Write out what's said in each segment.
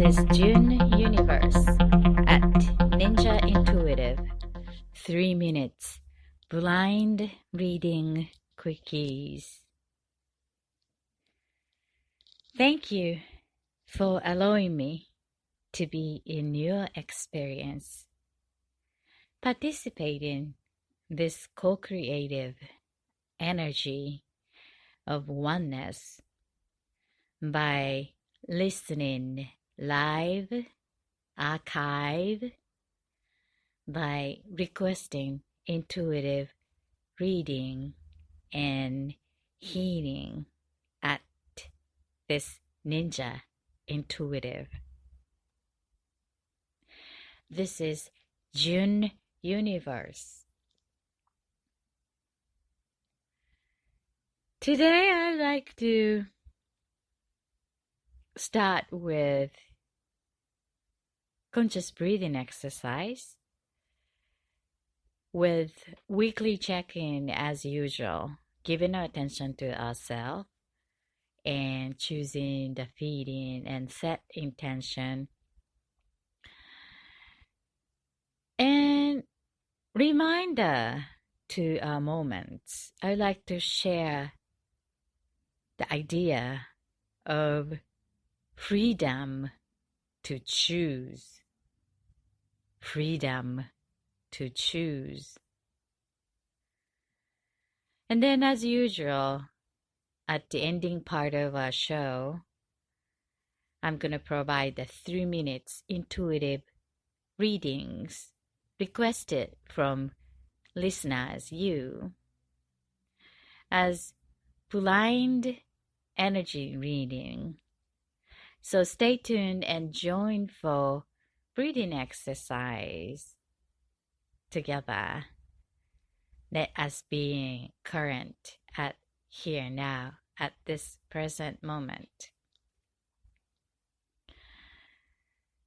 is June Universe at Ninja Intuitive. 3 minutes blind reading quickies. Thank you for allowing me to be in your experience. Participate in this co-creative energy of oneness by listening live, archive, by requesting intuitive reading and healing at this Ninja Intuitive. This is June Universe. Today I'd like to start with conscious breathing exercise with weekly check-in as usual, giving our attention to ourselves and choosing the feeding and set intention. And reminder to our moments, I like to share the idea of freedom to choose. Freedom to choose. And then as usual, at the ending part of our show, I'm going to provide the 3 minutes intuitive readings requested from listeners, you, as blind energy reading. So stay tuned and join for breathing exercise together. Let us be current at here now, at this present moment.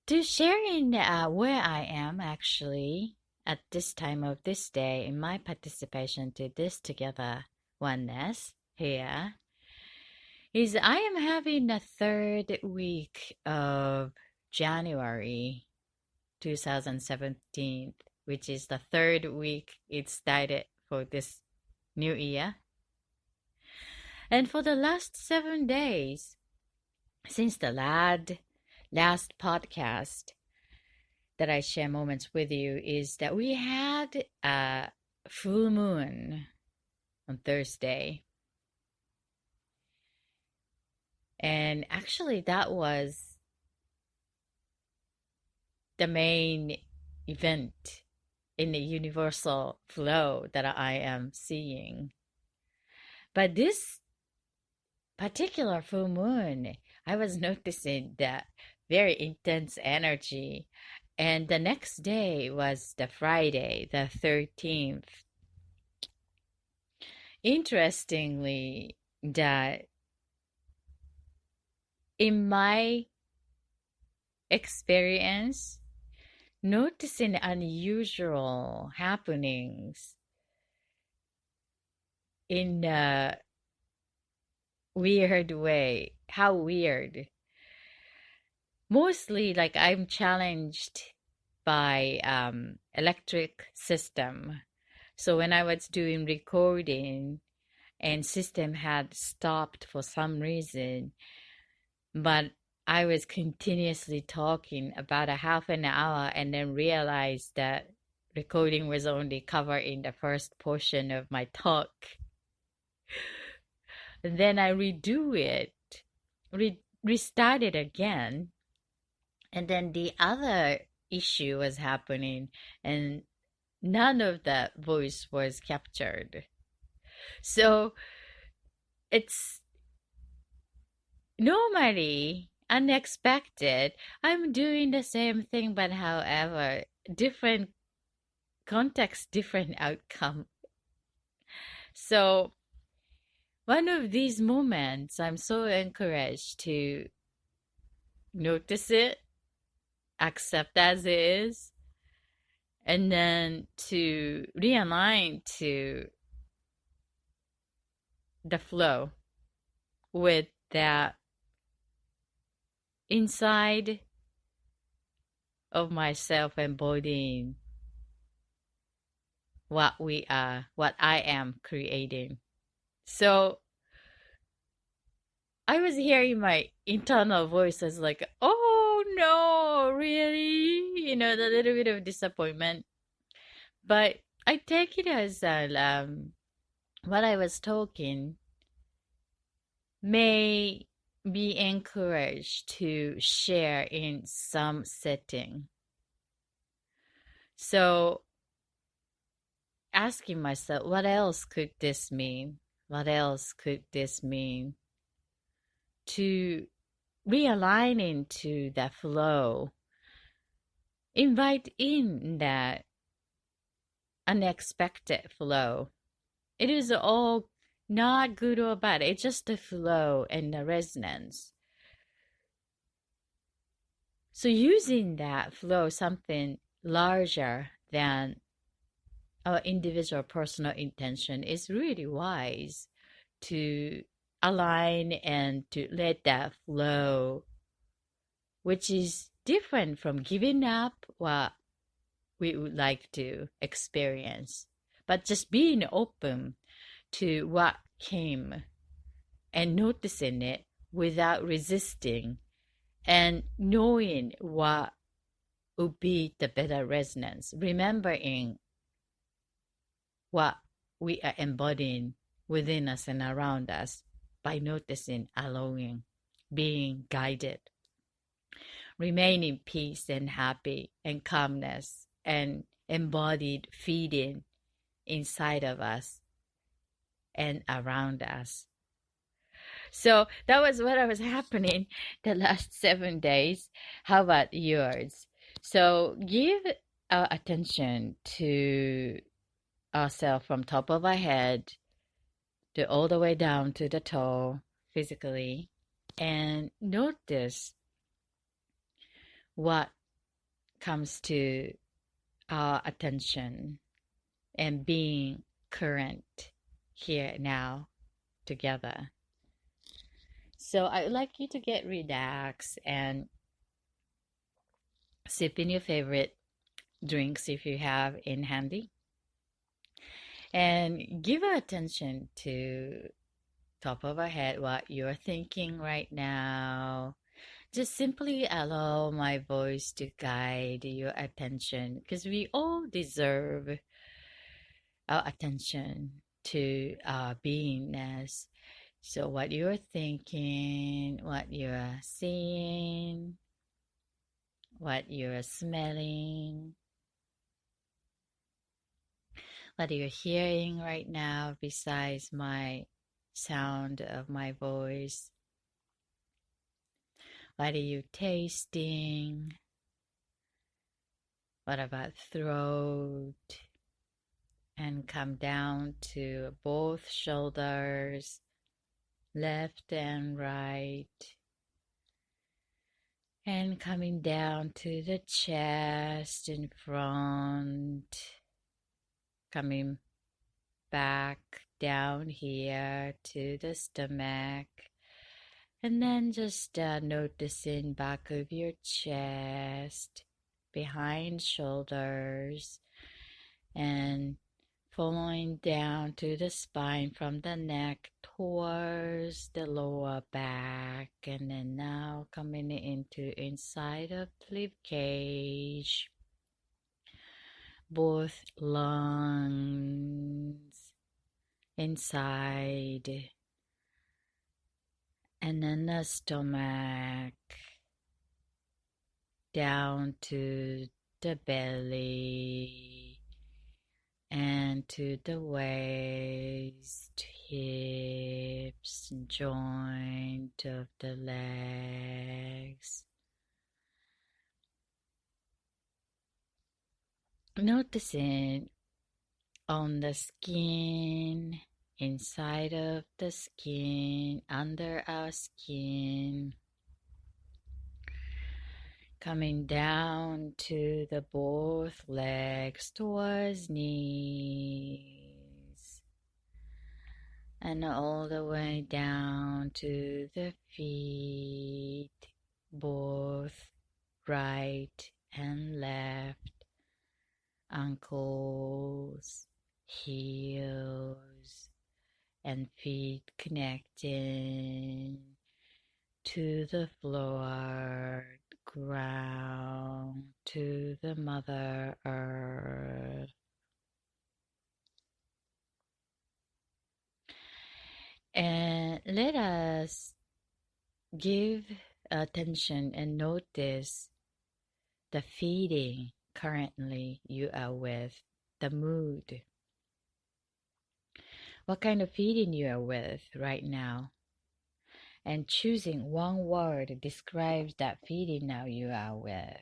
To sharing where I am actually at this time of this day in my participation to this together oneness here is I am having the 3rd week of January 2017, which is the 3rd week it started for this new year. And for the last 7 days, since the last podcast that I share moments with you, is that we had a full moon on Thursday. And actually that was the main event in the universal flow that I am seeing. But this particular full moon, I was noticing the very intense energy. And the next day was the Friday, the 13th. Interestingly, that in my experience, noticing unusual happenings in a weird way. How weird. Mostly like I'm challenged by electric system. So when I was doing recording and system had stopped for some reason, but I was continuously talking about a half an hour and then realized that recording was only covering the first portion of my talk. And then I redo it, restart it again. And then the other issue was happening and none of the voice was captured. So it's normally unexpected. I'm doing the same thing, but however, different context, different outcome. So one of these moments, I'm so encouraged to notice it, accept as it is, and then to realign to the flow with that inside of myself embodying what we are, what I am creating. So I was hearing my internal voice as like, oh no, really? The little bit of disappointment. But I take it as what I was talking may be encouraged to share in some setting. So asking myself, what else could this mean? What else could this mean? To realign into that flow, invite in that unexpected flow. It is all not good or bad. It's just the flow and the resonance. So using that flow, something larger than our individual personal intention, is really wise to align and to let that flow, which is different from giving up what we would like to experience, but just being open to what came and noticing it without resisting and knowing what would be the better resonance, remembering what we are embodying within us and around us by noticing, allowing, being guided, remaining peace and happy and calmness and embodied feeding inside of us and around us. So that was what was happening the last 7 days. How about yours? So give our attention to ourselves from top of our head to all the way down to the toe physically, and notice what comes to our attention and being current here now together. So I would like you to get relaxed and sip in your favorite drinks if you have in handy, and give attention to top of our head what you're thinking right now. Just simply allow my voice to guide your attention, because we all deserve our attention to our beingness. So what you're thinking, what you're seeing, what you're smelling, what you're hearing right now besides my sound of my voice. What are you tasting? What about throat? And come down to both shoulders, left and right. And coming down to the chest in front. Coming back down here to the stomach. And then just noticing back of your chest, behind shoulders, and following down to the spine from the neck towards the lower back, and then now coming into inside of the rib cage, both lungs inside, and then the stomach down to the belly and to the waist, hips, joint of the legs. Noticing on the skin, inside of the skin, under our skin, coming down to the both legs towards knees, and all the way down to the feet, both right and left, ankles, heels, and feet connecting to the floor, ground, to the Mother Earth. And let us give attention and notice the feeling currently you are with, the mood. What kind of feeling you are with right now? And choosing one word describes that feeling now you are with.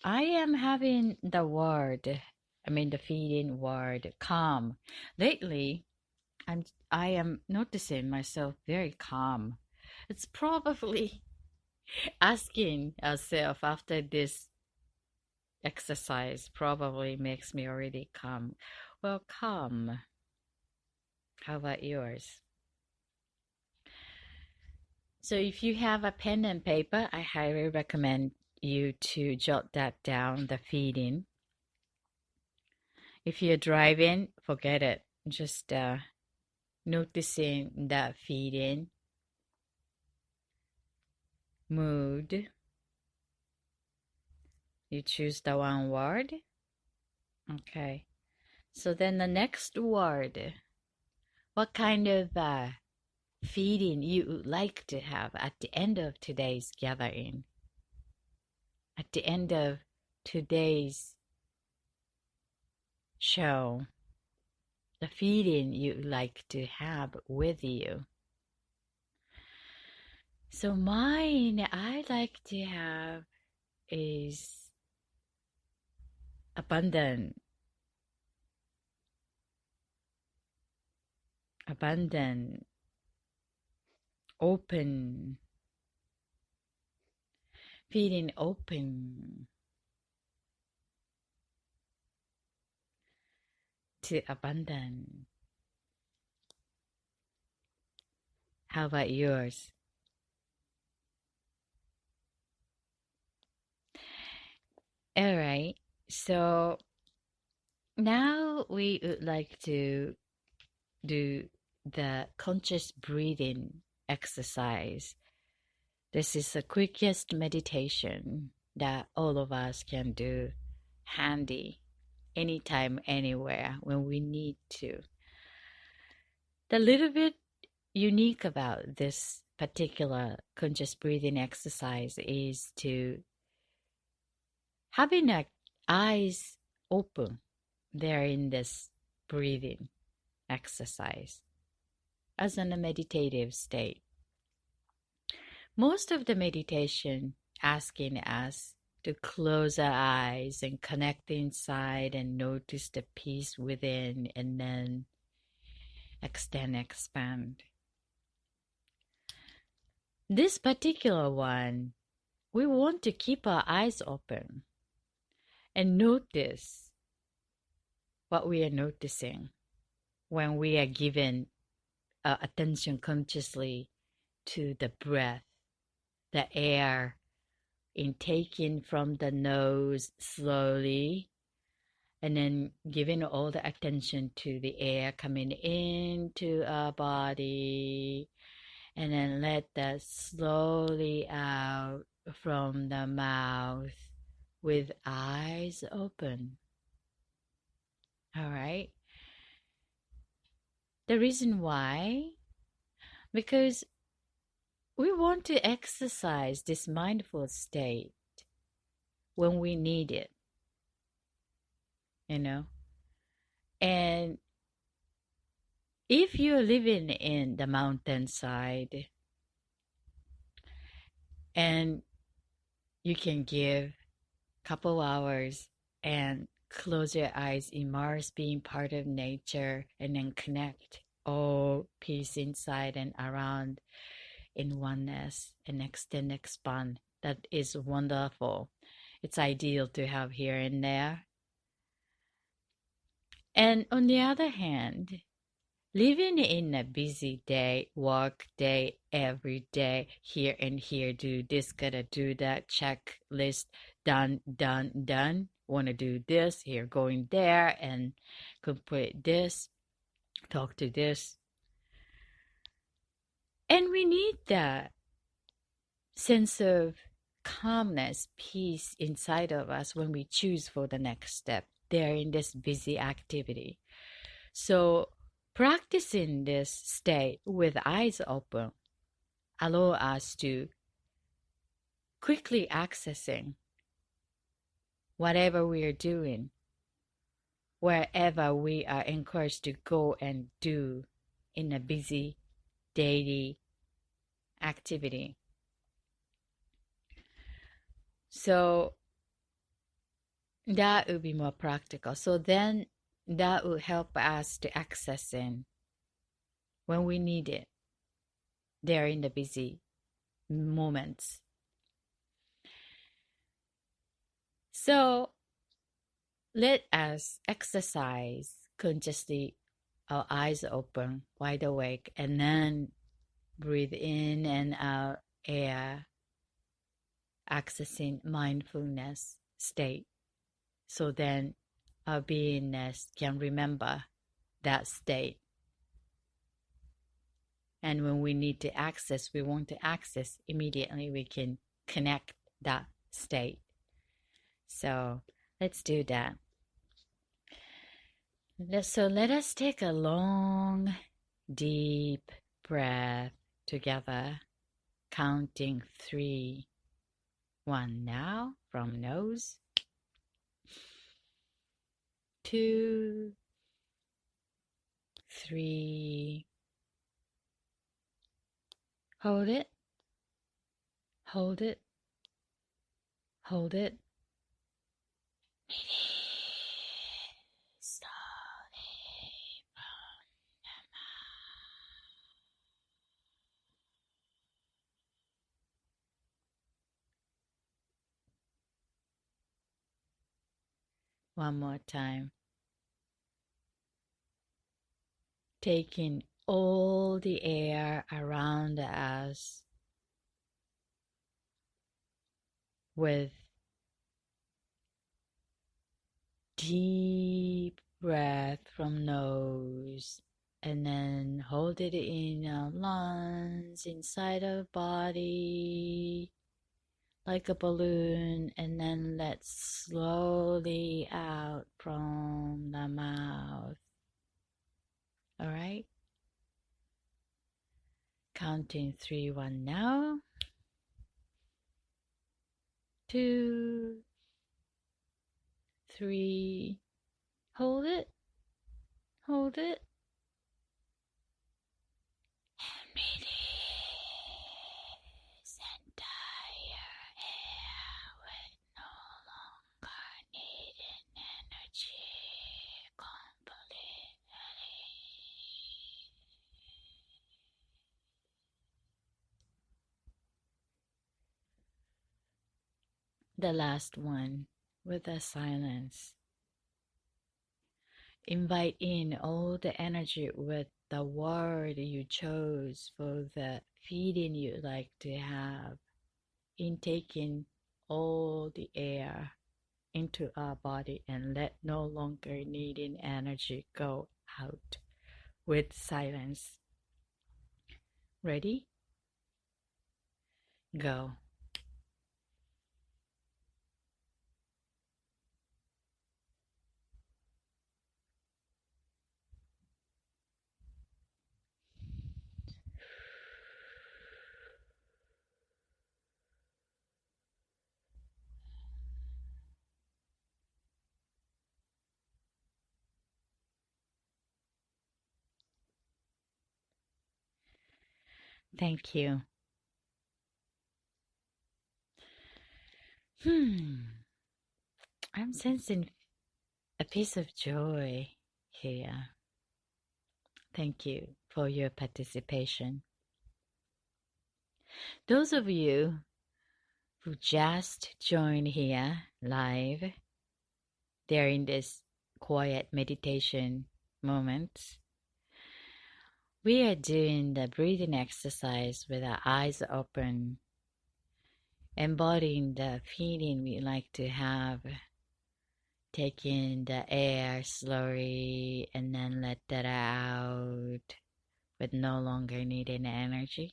I am having the feeling word calm. Lately, I am noticing myself very calm. It's probably asking ourselves after this exercise probably makes me already calm. Well, calm. How about yours? So if you have a pen and paper, I highly recommend you to jot that down, the feeling. If you're driving, forget it. Just noticing that feeling, mood. You choose the one word. Okay. So then the next word, what kind of feeling you would like to have at the end of today's gathering? At the end of today's show, the feeling you would like to have with you. So mine I like to have is abundant, open, feeling open to abundance. How about yours? All right. So now we would like to do the conscious breathing exercise. This is the quickest meditation that all of us can do handy anytime, anywhere when we need to. The little bit unique about this particular conscious breathing exercise is to having our eyes open there in this breathing exercise as in a meditative state. Most of the meditation asking us to close our eyes and connect inside and notice the peace within and then extend, expand. This particular one, we want to keep our eyes open and notice what we are noticing when we are given attention consciously to the breath, the air intaking from the nose slowly, and then giving all the attention to the air coming into our body, and then let that slowly out from the mouth with eyes open. All right. The reason why? Because we want to exercise this mindful state when we need it, you know. And if you're living in the mountainside and you can give a couple hours and close your eyes, immerse being part of nature, and then connect all peace inside and around in oneness and extend, expand. That is wonderful. It's ideal to have here and there. And on the other hand, living in a busy day, work day, every day, here and here, do this, gotta do that, checklist, done, done, done, wanna do this, here, going there, and complete this, talk to this. And we need that sense of calmness, peace inside of us when we choose for the next step. They're in this busy activity. So practicing this state with eyes open allow us to quickly accessing whatever we are doing, wherever we are encouraged to go and do in a busy daily activity. So that would be more practical. So then that will help us to access in when we need it. They're in the busy moments. So let us exercise consciously, our eyes open, wide awake, and then breathe in and out air, accessing mindfulness state. So then our beingness can remember that state. And when we need to access, we want to access, immediately we can connect that state. So let's do that. So let us take a long, deep breath together, counting 3. 1 now from nose. 2, 3. Hold it. Hold it. Hold it. One more time. Taking all the air around us with deep breath from nose, and then hold it in our lungs, inside our body, like a balloon, and then let slowly out from the mouth. All right? Counting 3, 1 now. 2, 3. Hold it. Hold it. And release entire air with no longer needing energy completely. The last one with the silence. Invite in all the energy with the word you chose for the feeling you'd like to have, intaking all the air into our body and let no longer needing energy go out with silence. Ready? Go. Thank you. I'm sensing a piece of joy here. Thank you for your participation. Those of you who just joined here live during this quiet meditation moment, We are doing the breathing exercise with our eyes open, embodying the feeling we like to have. Take in the air slowly and then let that out with no longer needing energy.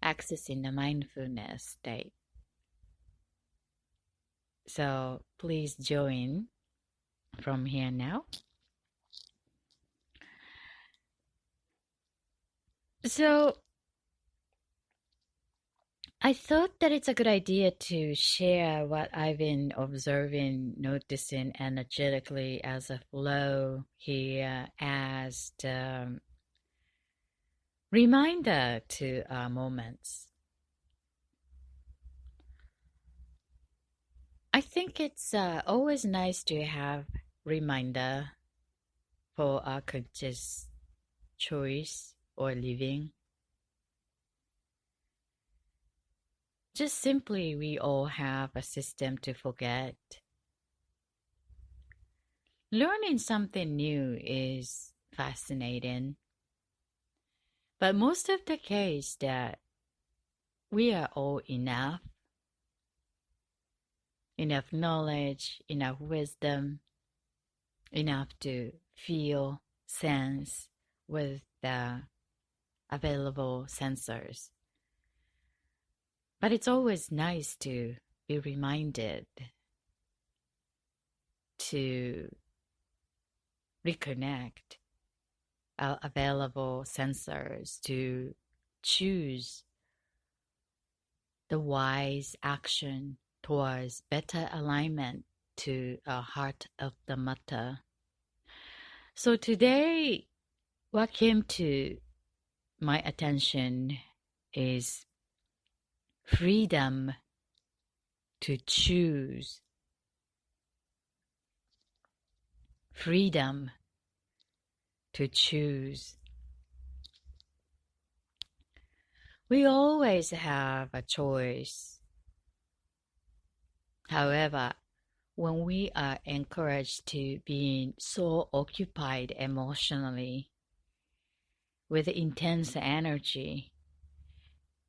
Accessing the mindfulness state. So please join from here now. So I thought that it's a good idea to share what I've been observing, noticing energetically as a flow here, as the reminder to our moments. I think it's always nice to have reminder for our conscious choice or living. Just simply, we all have a system to forget. Learning something new is fascinating, but most of the case that we are all enough knowledge, enough wisdom, enough to feel, sense with the available sensors. But it's always nice to be reminded to reconnect our available sensors, to choose the wise action towards better alignment to our heart of the matter. So today, what came to my attention is freedom to choose. Freedom to choose. We always have a choice. However, when we are encouraged to being so occupied emotionally with intense energy,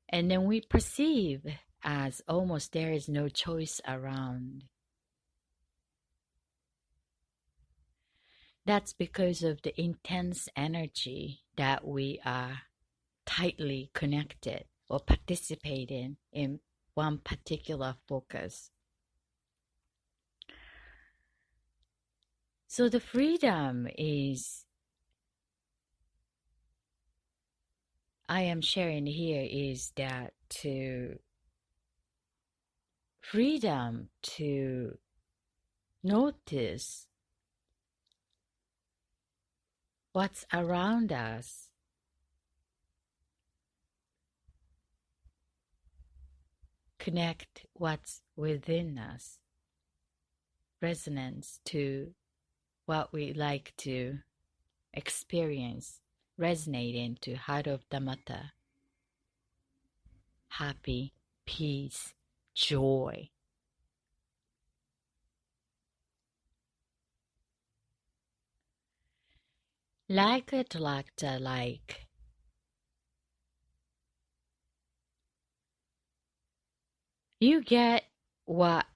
and then we perceive as almost there is no choice around. That's because of the intense energy that we are tightly connected or participating in one particular focus. So the freedom is, I am sharing here, is that freedom to notice what's around us, connect what's within us, resonance to what we like to experience, resonating to heart of the matter, happy, peace, joy. Like attractor, like you get what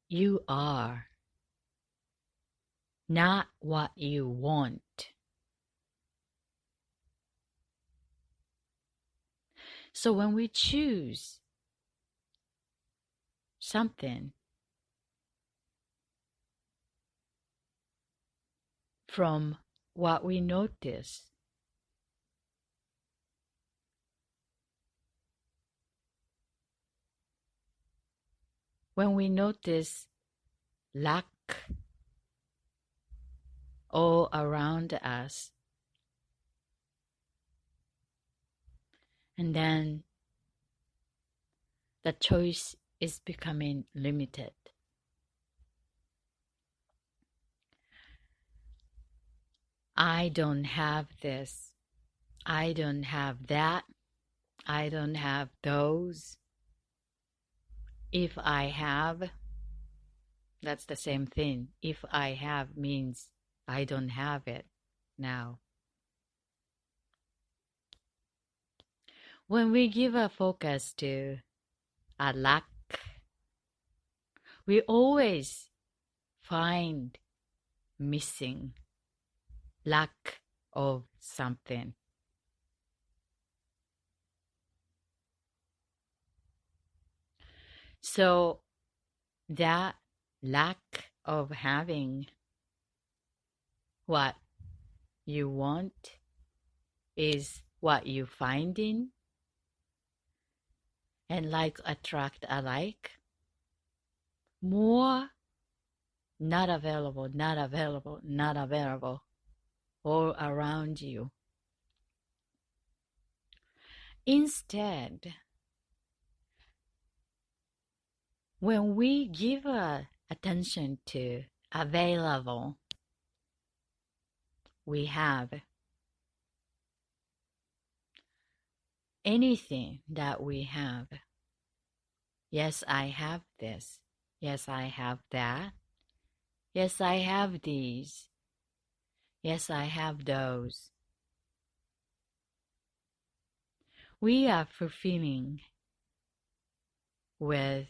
you are, not what you want. So when we choose something from what we notice, when we notice lack all around us, and then the choice is becoming limited. I don't have this. I don't have that. I don't have those. If I have, that's the same thing. If I have means I don't have it now. When we give a focus to a lack, we always find missing, lack of something. So that lack of having what you want is what you find in, and like attract alike. More not available, not available, not available all around you. Instead, when we give attention to available, we have anything that we have. Yes, I have this. Yes, I have that. Yes, I have these. Yes, I have those. We are fulfilling with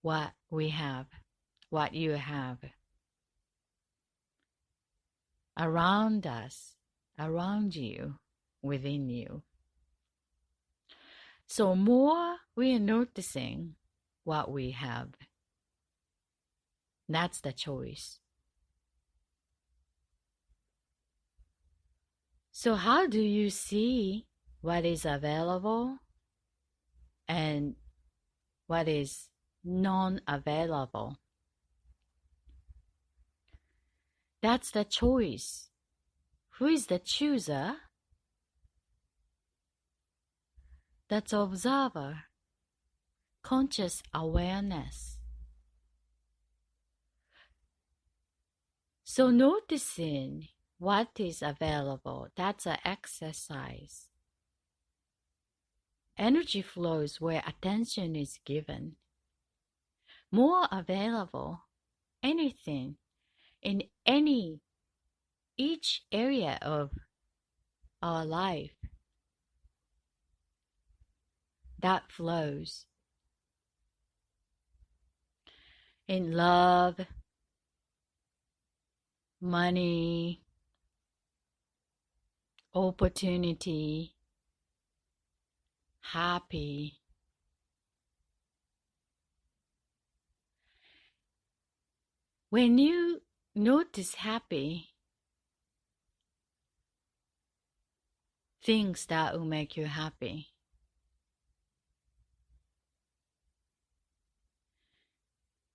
what we have, what you have around us, around you, within you. So more we are noticing what we have. That's the choice. So how do you see what is available and what is non-available? That's the choice. Who is the chooser? That's observer, conscious awareness. So noticing what is available, that's an exercise. Energy flows where attention is given. More available, anything, in each area of our life that flows. In love, money, opportunity, happy. When you notice happy, things that will make you happy,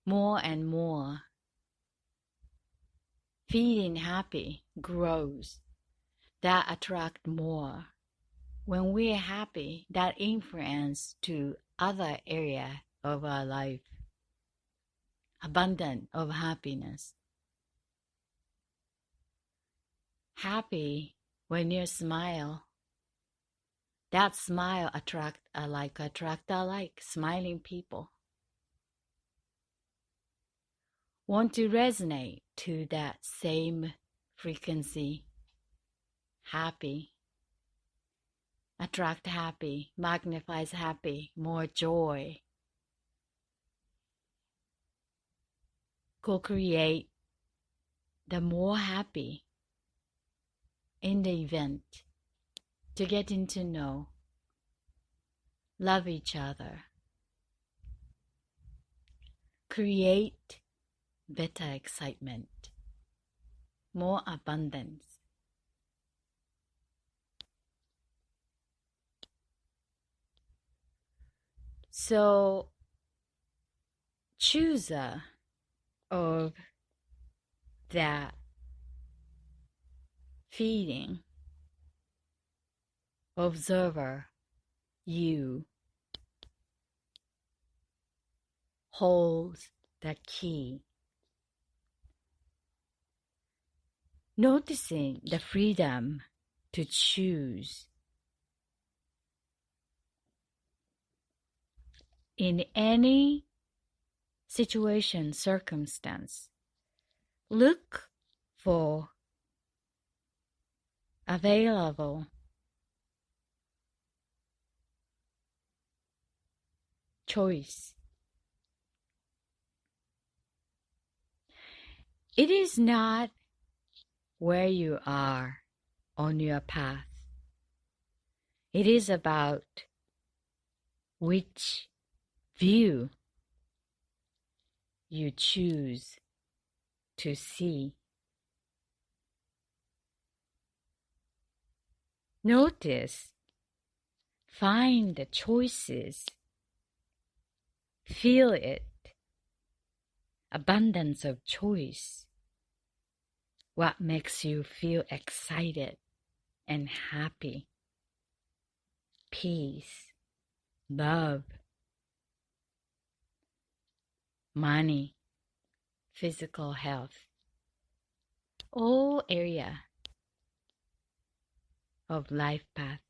more and more, feeling happy grows. That attract more. When we're happy, that influence to other area of our life. Abundant of happiness. Happy when you smile. That smile attract alike, smiling people. Want to resonate to that same frequency. Happy. Attract happy, magnifies happy, more joy. Co-create the more happy in the event to getting to know, love each other, create better excitement, more abundance. So, chooser of that feeling, observer, you, holds the key. Noticing the freedom to choose in any situation, circumstance. Look for available choice. It is not where you are on your path. It is about which view you choose to see. Notice, find the choices, feel it, abundance of choice. What makes you feel excited and happy? Peace, love, money, physical health, all area of life path.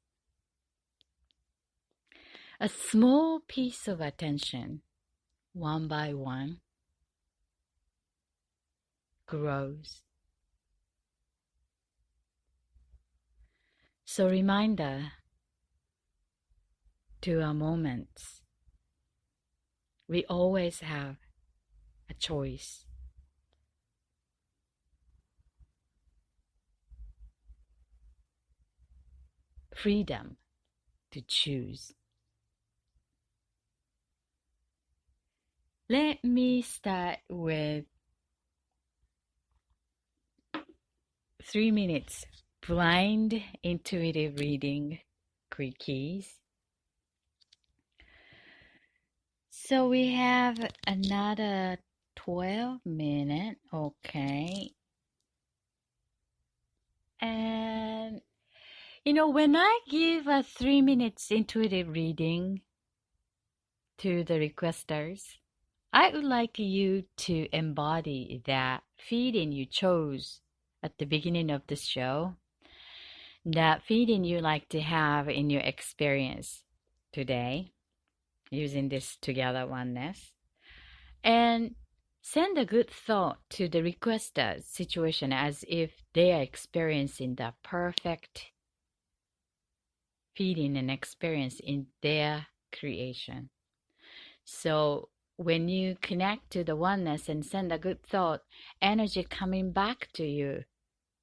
A small piece of attention, one by one, grows. So reminder to our moments, we always have a choice. Freedom to choose. Let me start with 3 minutes blind intuitive reading quickies. So we have another 12 minutes, okay. And when I give a 3 minutes intuitive reading to the requesters, I would like you to embody that feeling you chose at the beginning of the show, that feeling you like to have in your experience today, using this together oneness, and send a good thought to the requester's situation as if they are experiencing the perfect feeling and experience in their creation. So when you connect to the oneness and send a good thought, energy coming back to you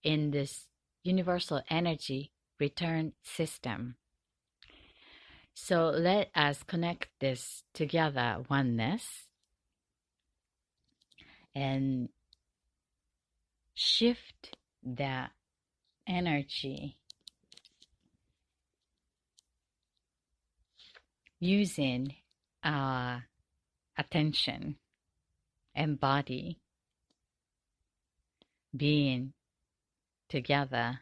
in this universal energy return system. So let us connect this together, oneness, and shift that energy using our attention and body being together,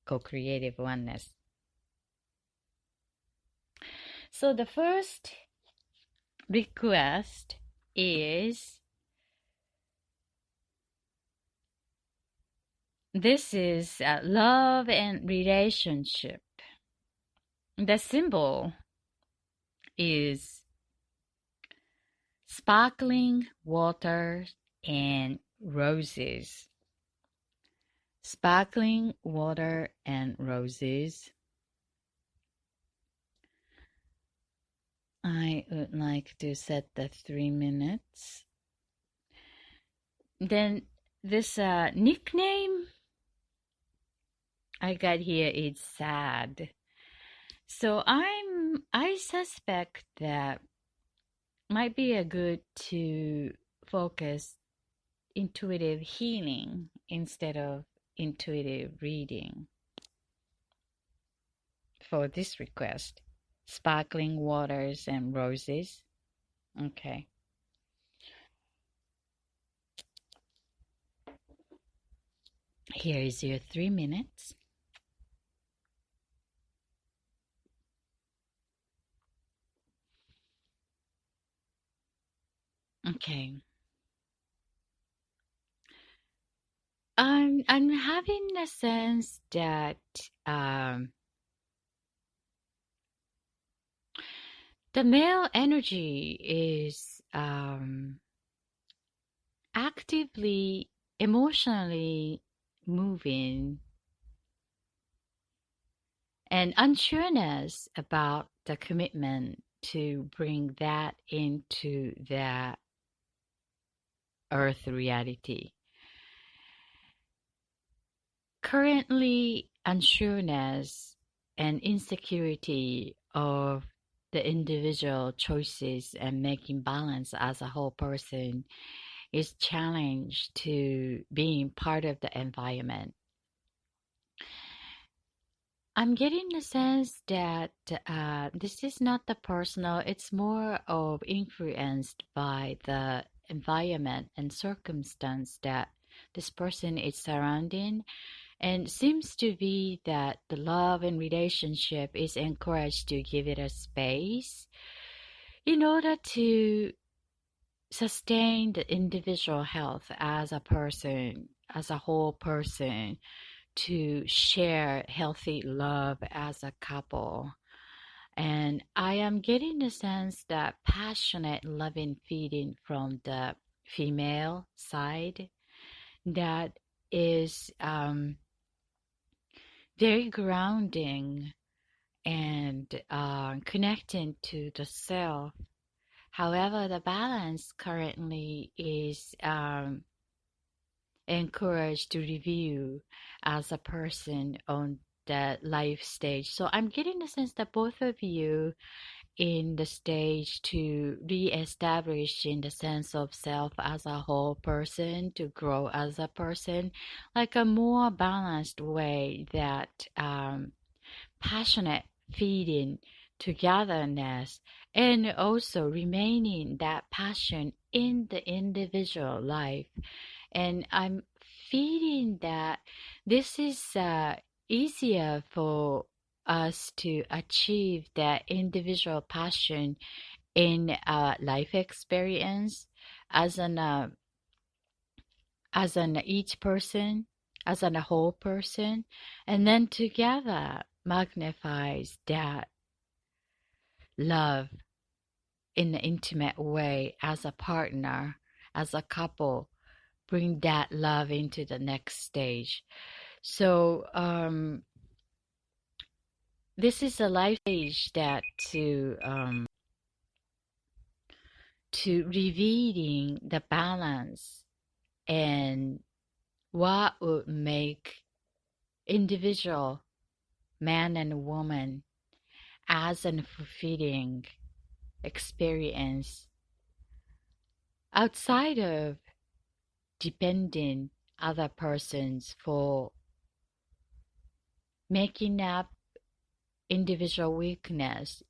co-creative oneness. So the first request is, this is love and relationship. The symbol is sparkling water and roses. Sparkling water and roses. I would like to set the 3 minutes. Then this nickname I got here is sad. So I suspect that might be a good to focus intuitive healing instead of intuitive reading for this request. Sparkling waters and roses. Okay. Here is your 3 minutes. Okay. I'm having a sense that the male energy is actively, emotionally moving and unsureness about the commitment to bring that into the earth reality. Currently, unsureness and insecurity of the individual choices and making balance as a whole person is challenged to being part of the environment. I'm getting the sense that this is not the personal, it's more of influenced by the environment and circumstance that this person is surrounding. And seems to be that the love and relationship is encouraged to give it a space in order to sustain the individual health as a person, as a whole person, to share healthy love as a couple. And I am getting the sense that passionate loving feeding from the female side that is very grounding and connecting to the self. However, the balance currently is encouraged to review as a person on the life stage. So I'm getting the sense that both of you in the stage to re-establish in the sense of self as a whole person, to grow as a person, like a more balanced way that passionate feeding togetherness and also remaining that passion in the individual life. And I'm feeling that this is easier for us to achieve that individual passion in our life experience as an each person, as an a whole person, and then together magnifies that love in an intimate way as a partner, as a couple, bring that love into the next stage. So this is a life stage that to revealing the balance and what would make individual man and woman as an fulfilling experience outside of depending other persons for making up individual weakness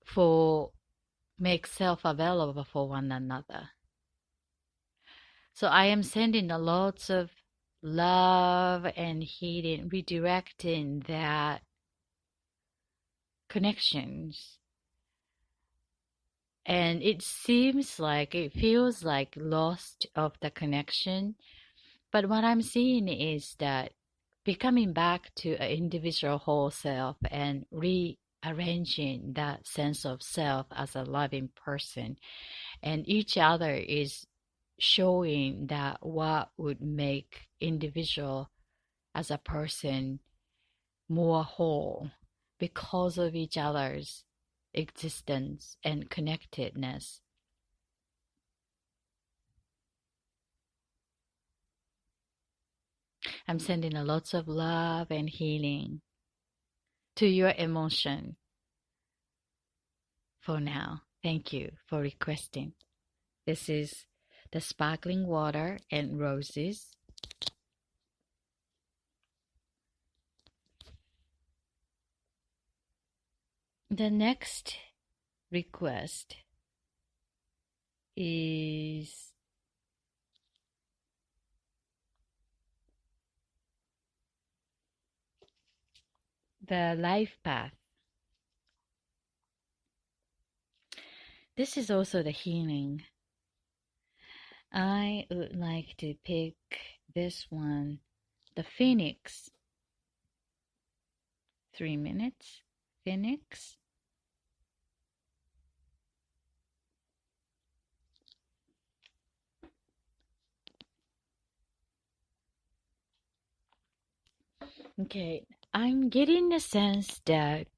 for make self available for one another. So I am sending a lots of love and healing, redirecting that connections. And it seems like it feels like lost of the connection. But what I'm seeing is that becoming back to an individual whole self and rearranging that sense of self as a loving person, and each other is showing that what would make individual as a person more whole because of each other's existence and connectedness. I'm sending a lots of love and healing to your emotion for now. Thank you for requesting. This is the sparkling water and roses. The next request is the life path. This is also the healing. I would like to pick this one, the Phoenix. 3 minutes. Phoenix. Okay, I'm getting the sense that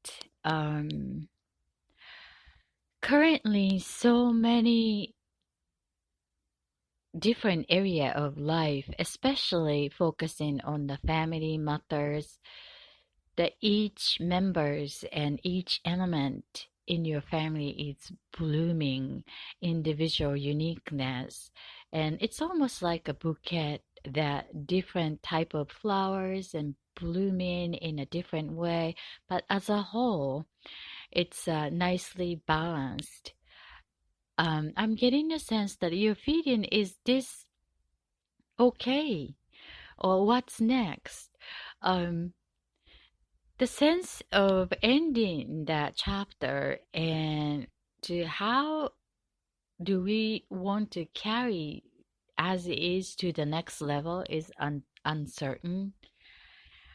currently so many different area of life, especially focusing on the family matters, that each members and each element in your family is blooming individual uniqueness, and it's almost like a bouquet that different type of flowers and blooming in a different way, but as a whole it's nicely balanced. I'm getting a sense that you're feeling, is this okay? Or what's next? Um, the sense of ending that chapter and to how do we want to carry as it is to the next level is uncertain.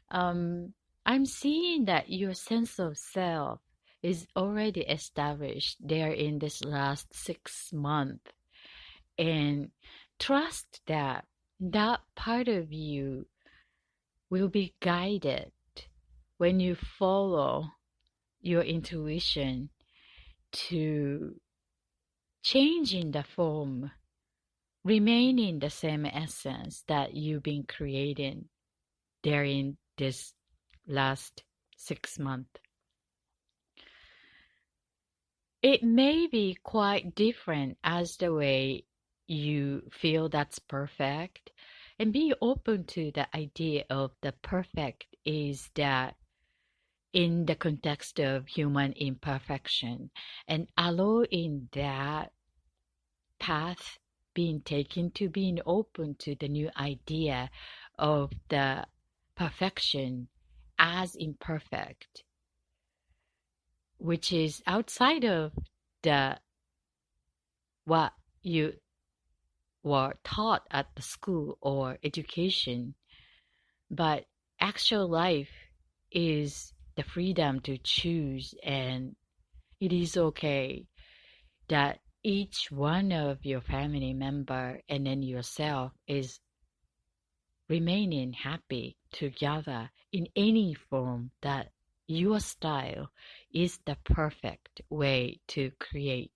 Um, I'm seeing that your sense of self is already established there in this last 6 months, and trust that that part of you will be guided when you follow your intuition to changing the form, remaining the same essence that you've been creating during this last 6 months. It may be quite different as the way you feel that's perfect, and be open to the idea of the perfect is that in the context of human imperfection, and allowing that path being taken to being open to the new idea of the perfection as imperfect, which is outside of the what you were taught at the school or education, but actual life is the freedom to choose, and it is okay that each one of your family member and then yourself is remaining happy together in any form, that your style is the perfect way to create.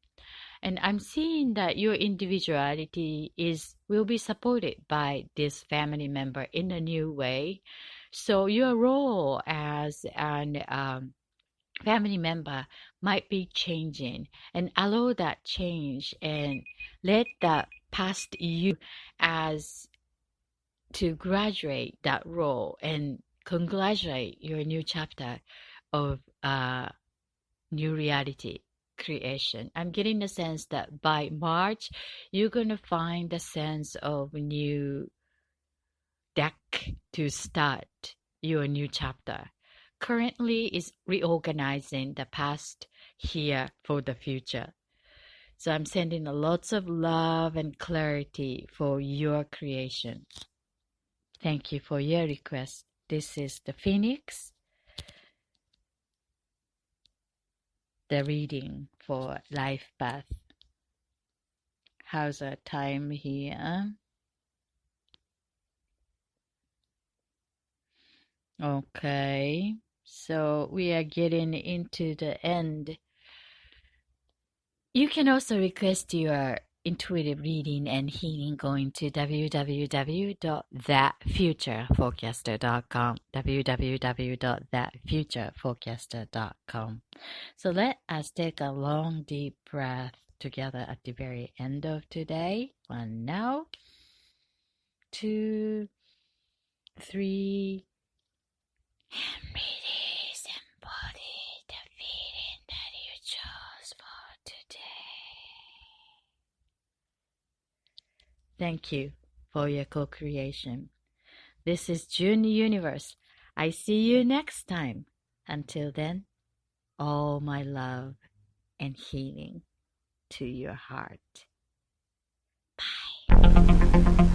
And I'm seeing that your individuality is will be supported by this family member in a new way. So your role as an family member might be changing, and allow that change and let the past you as to graduate that role and congratulate your new chapter of new reality creation. I'm getting the sense that by March, you're going to find the sense of new deck to start your new chapter. Currently is reorganizing the past here for the future. So I'm sending lots of love and clarity for your creation. Thank you for your request. This is the Phoenix, the reading for Life Path. How's our time here? Okay, so we are getting into the end. You can also request your intuitive reading and healing going to www.thatfutureforecaster.com, www.thatfutureforecaster.com. So let us take a long deep breath together at the very end of today. 1 now, 2, 3, and release, embody the feeling that you chose for today. Thank you for your co-creation. This is June Universe. I see you next time. Until then, all my love and healing to your heart. Bye.